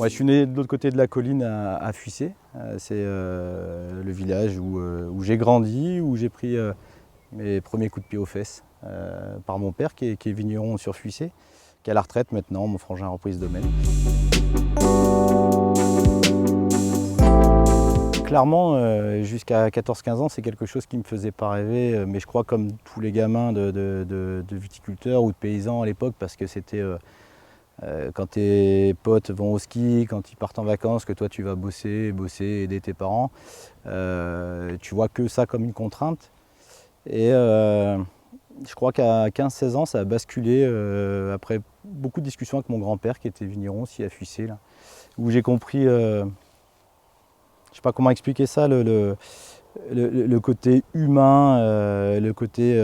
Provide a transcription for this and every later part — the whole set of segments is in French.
Ouais, je suis né de l'autre côté de la colline à Fuissé. C'est le village où j'ai grandi, où j'ai pris mes premiers coups de pied aux fesses par mon père qui est vigneron sur Fuissé, qui est à la retraite maintenant. Mon frangin a repris ce domaine. Clairement, jusqu'à 14-15 ans, c'est quelque chose qui ne me faisait pas rêver, mais je crois comme tous les gamins de viticulteurs ou de paysans à l'époque, parce que c'était quand tes potes vont au ski, quand ils partent en vacances, que toi tu vas bosser, aider tes parents, tu vois que ça comme une contrainte. Et je crois qu'à 15-16 ans, ça a basculé après beaucoup de discussions avec mon grand-père qui était vigneron aussi à Fuissé, là, où j'ai compris, je ne sais pas comment expliquer ça, le côté humain, le côté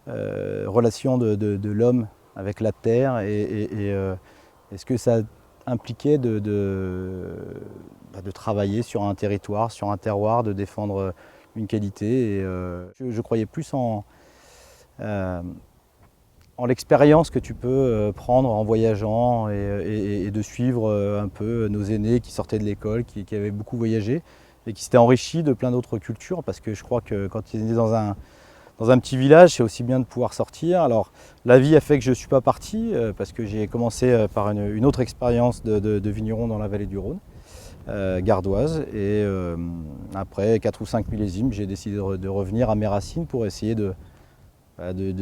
relation de l'homme avec la terre et ce que ça impliquait de travailler sur un territoire, sur un terroir, de défendre une qualité. Et, je croyais plus en l'expérience que tu peux prendre en voyageant et de suivre un peu nos aînés qui sortaient de l'école, qui avaient beaucoup voyagé et qui s'étaient enrichis de plein d'autres cultures, parce que je crois que quand tu es né dans un petit village, c'est aussi bien de pouvoir sortir. Alors la vie a fait que je ne suis pas parti, parce que j'ai commencé par une autre expérience de vigneron dans la vallée du Rhône, gardoise, et après 4 ou 5 millésimes, j'ai décidé de revenir à mes racines pour essayer de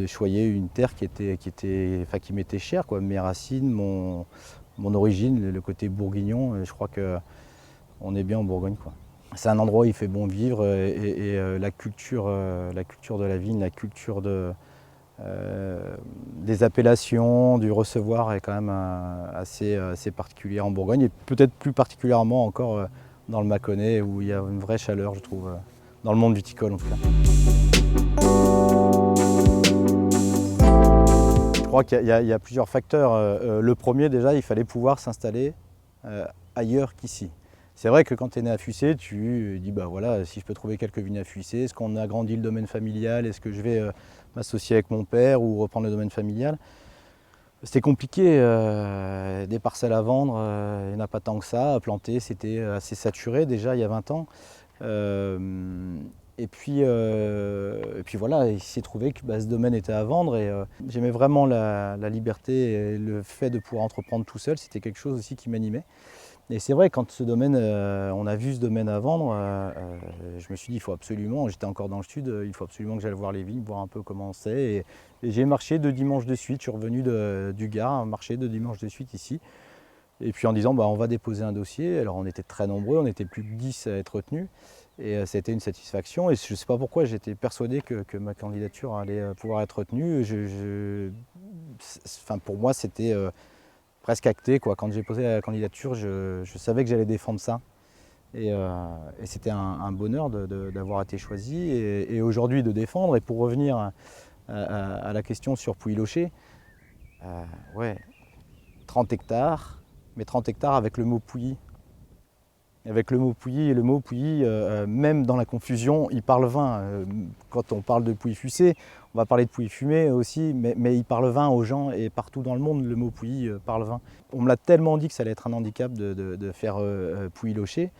choyer une terre qui m'était chère, quoi. Mes racines, mon origine, le côté bourguignon, je crois qu'on est bien en Bourgogne, quoi. C'est un endroit où il fait bon vivre et la culture de la vigne, la culture des appellations, du recevoir est quand même assez particulière en Bourgogne et peut-être plus particulièrement encore dans le Mâconnais où il y a une vraie chaleur, je trouve, dans le monde viticole en tout cas. Je crois qu'il y a plusieurs facteurs. Le premier, déjà, il fallait pouvoir s'installer ailleurs qu'ici. C'est vrai que quand tu es né à Fuissé, tu dis bah voilà, si je peux trouver quelques vignes à Fuissé, est-ce qu'on a agrandi le domaine familial, est-ce que je vais m'associer avec mon père ou reprendre le domaine familial? C'était compliqué, des parcelles à vendre, il n'y en a pas tant que ça, à planter, c'était assez saturé déjà il y a 20 ans. Et puis voilà, il s'est trouvé que ce domaine était à vendre et j'aimais vraiment la liberté et le fait de pouvoir entreprendre tout seul, c'était quelque chose aussi qui m'animait. Et c'est vrai, quand on a vu ce domaine à vendre, je me suis dit, il faut absolument, j'étais encore dans le sud, il faut absolument que j'aille voir les vignes, voir un peu comment c'est. Et j'ai marché 2 dimanches de suite, je suis revenu du Gard, marché 2 dimanches de suite ici. Et puis en disant, on va déposer un dossier. Alors on était très nombreux, on était plus de 10 à être retenus. Et c'était une satisfaction. Et je ne sais pas pourquoi, j'étais persuadé que ma candidature allait pouvoir être retenue. Pour moi, c'était presque acté, quoi. Quand j'ai posé la candidature, je savais que j'allais défendre ça. Et c'était un bonheur d'avoir été choisi et aujourd'hui de défendre. Et pour revenir à la question sur Pouilly-Locher, ouais, 30 hectares, mais 30 hectares avec le mot Pouilly. Avec le mot Pouilly, et le mot Pouilly, même dans la confusion, il parle vin. Quand on parle de Pouilly-Fuissé, on va parler de Pouilly-Fumé aussi, mais il parle vin aux gens et partout dans le monde, le mot Pouilly parle vin. On me l'a tellement dit que ça allait être un handicap de faire Pouilly-Locher,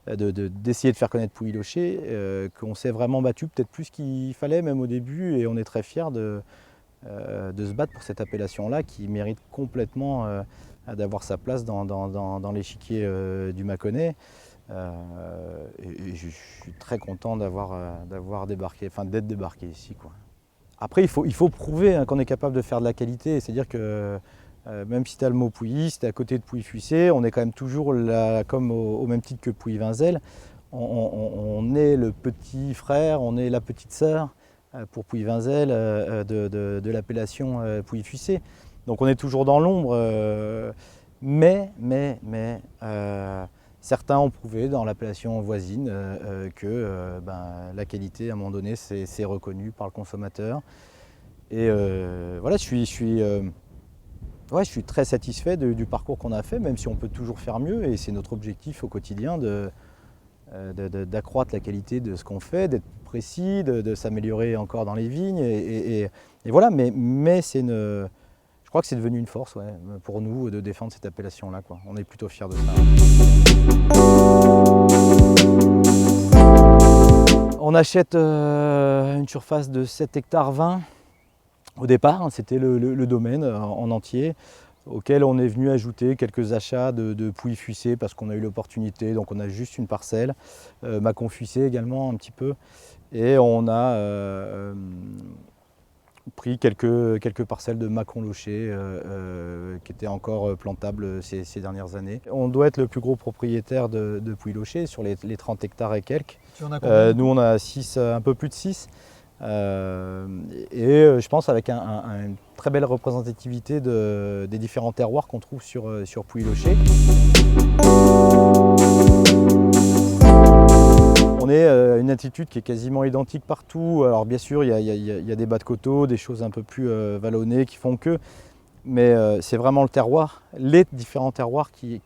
d'essayer de faire connaître Pouilly-Locher, qu'on s'est vraiment battu, peut-être plus qu'il fallait même au début, et on est très fiers de se battre pour cette appellation-là qui mérite complètement d'avoir sa place dans l'échiquier du Mâconnais. Et je suis très content d'avoir débarqué, enfin d'être débarqué ici, quoi. Après, il faut prouver qu'on est capable de faire de la qualité, c'est-à-dire que même si tu as le mot Pouilly, si tu es à côté de Pouilly-Fuissé, on est quand même toujours là, comme au même titre que Pouilly-Vinzel. On est le petit frère, on est la petite sœur pour Pouilly-Vinzel de l'appellation Pouilly-Fuissé. Donc on est toujours dans l'ombre, mais certains ont prouvé dans l'appellation voisine que la qualité à un moment donné c'est reconnu par le consommateur. Et voilà, je suis très satisfait du parcours qu'on a fait, même si on peut toujours faire mieux, et c'est notre objectif au quotidien d'accroître la qualité de ce qu'on fait, d'être précis, de s'améliorer encore dans les vignes. Et voilà, mais c'est je crois que c'est devenu une force, ouais, pour nous de défendre cette appellation-là, quoi. On est plutôt fiers de ça. On achète une surface de 7 hectares 20 au départ, hein, c'était le domaine en entier, auquel on est venu ajouter quelques achats de pouilles fuissées parce qu'on a eu l'opportunité, donc on a juste une parcelle, macon fuissé également un petit peu, et on a pris quelques parcelles de macon loché qui étaient encore plantables ces dernières années. On doit être le plus gros propriétaire de pouilles lochées sur les 30 hectares et quelques. Nous on a 6, un peu plus de 6. Je pense avec une très belle représentativité des différents terroirs qu'on trouve sur Pouilly-Locher. On est une altitude qui est quasiment identique partout. Alors bien sûr, il y a des bas de coteaux, des choses un peu plus vallonnées qui font que, mais c'est vraiment le terroir, les différents terroirs qui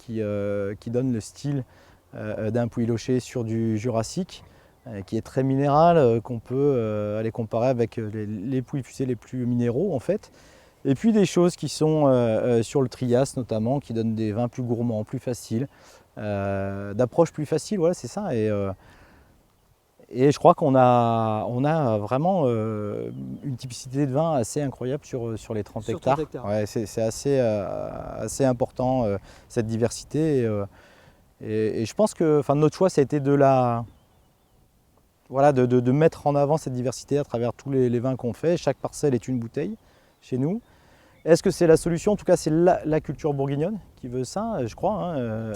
donnent le style d'un Pouilly-Locher sur du Jurassique, qui est très minéral, qu'on peut aller comparer avec les pouilles fuissées les plus minéraux en fait. Et puis des choses qui sont sur le Trias notamment, qui donnent des vins plus gourmands, plus faciles, d'approche plus facile, voilà c'est ça. Et je crois qu'on a vraiment une typicité de vin assez incroyable sur les 30 hectares. 30 hectares. Ouais, c'est assez important cette diversité. Et je pense que notre choix, ça a été de mettre en avant cette diversité à travers tous les vins qu'on fait. Chaque parcelle est une bouteille chez nous. Est-ce que c'est la solution? En tout cas, c'est la culture bourguignonne qui veut ça, je crois. Hein.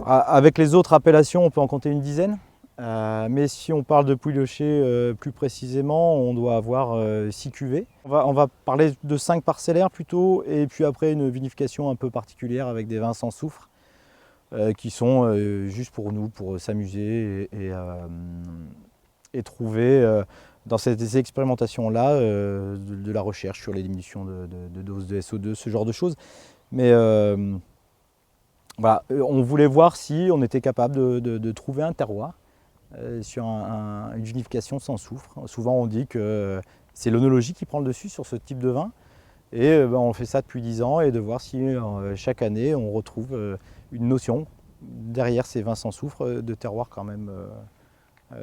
Avec les autres appellations, on peut en compter une dizaine. Mais si on parle de Pouilly-Locher plus précisément, on doit avoir 6 cuvées. On va parler de 5 parcellaires plutôt, et puis après une vinification un peu particulière avec des vins sans soufre, qui sont juste pour nous, pour s'amuser et trouver dans ces expérimentations-là de la recherche sur les diminutions de doses de SO2, ce genre de choses. Mais voilà, on voulait voir si on était capable de trouver un terroir sur une vinification sans soufre. Souvent on dit que c'est l'œnologie qui prend le dessus sur ce type de vin. Et on fait ça depuis 10 ans, et de voir si chaque année on retrouve une notion derrière ces vins sans soufre de terroir quand même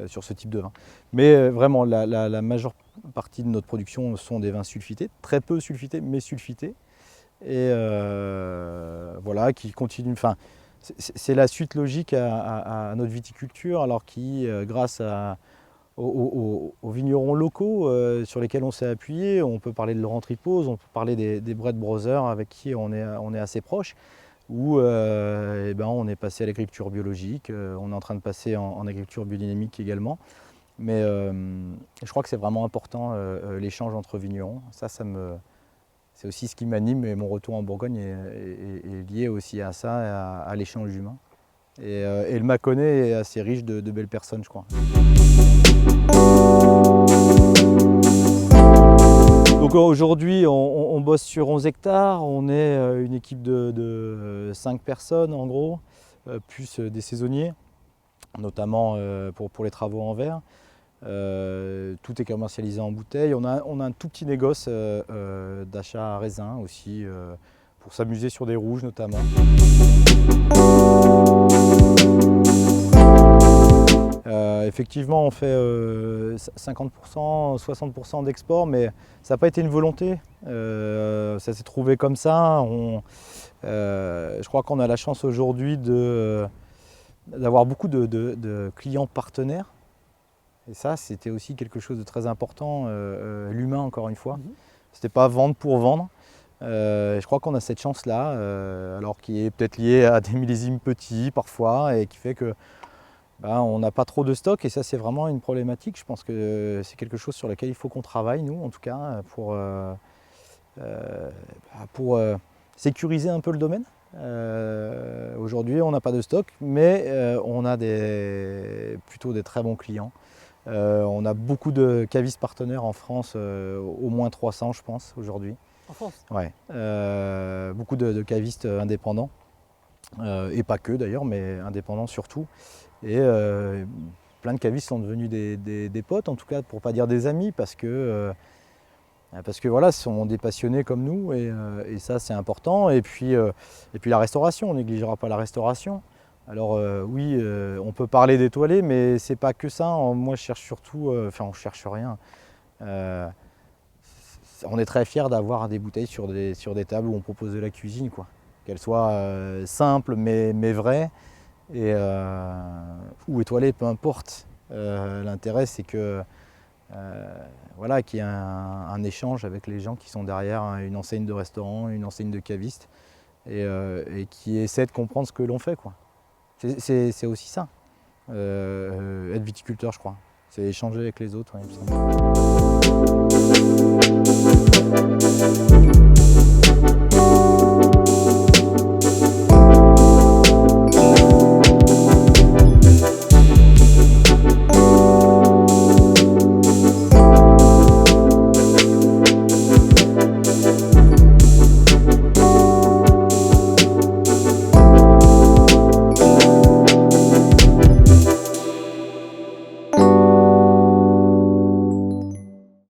sur ce type de vin. Mais vraiment la majeure partie de notre production sont des vins sulfités, très peu sulfités mais sulfités. Et voilà, qui continuent. Enfin, c'est la suite logique à notre viticulture, alors qui, grâce aux vignerons locaux sur lesquels on s'est appuyé, on peut parler de Laurent Tripose, on peut parler des Brett Brothers avec qui on est assez proche, où on est passé à l'agriculture biologique, on est en train de passer en agriculture biodynamique également. Mais je crois que c'est vraiment important l'échange entre vignerons. C'est aussi ce qui m'anime, et mon retour en Bourgogne est lié aussi à ça, à l'échange humain. Et le Mâconnais est assez riche de belles personnes, je crois. Donc aujourd'hui, on bosse sur 11 hectares, on est une équipe de 5 personnes en gros, plus des saisonniers, notamment pour les travaux en verre. Tout est commercialisé en bouteille. On a un tout petit négoce d'achat à raisin aussi, pour s'amuser sur des rouges notamment. Effectivement, on fait 50%, 60% d'export, mais ça n'a pas été une volonté. Ça s'est trouvé comme ça. Je crois qu'on a la chance aujourd'hui d'avoir beaucoup de clients partenaires. Et ça, c'était aussi quelque chose de très important, l'humain encore une fois. C'était pas vendre pour vendre. Je crois qu'on a cette chance-là, alors qui est peut-être liée à des millésimes petits parfois, et qui fait que on n'a pas trop de stock, et ça c'est vraiment une problématique. Je pense que c'est quelque chose sur lequel il faut qu'on travaille, nous en tout cas, pour sécuriser un peu le domaine. Aujourd'hui on n'a pas de stock, mais on a plutôt des très bons clients. On a beaucoup de cavistes partenaires en France, au moins 300 je pense aujourd'hui. En France? Ouais, beaucoup de cavistes indépendants, et pas que d'ailleurs, mais indépendants surtout. Et plein de cavistes sont devenus des potes, en tout cas pour pas dire des amis, parce que voilà, ce sont des passionnés comme nous, et ça c'est important. Et puis la restauration, on ne négligera pas la restauration. Alors oui, on peut parler d'étoilé, mais c'est pas que ça. Moi je cherche surtout, enfin on cherche rien. On est très fiers d'avoir des bouteilles sur des tables où on propose de la cuisine, quoi. Qu'elles soient simples mais vraies, ou étoilées, peu importe. L'intérêt c'est que voilà, qu'il y ait un échange avec les gens qui sont derrière une enseigne de restaurant, une enseigne de caviste, et qui essaient de comprendre ce que l'on fait, quoi. C'est aussi ça, être viticulteur, je crois. C'est échanger avec les autres, ouais, il me semble.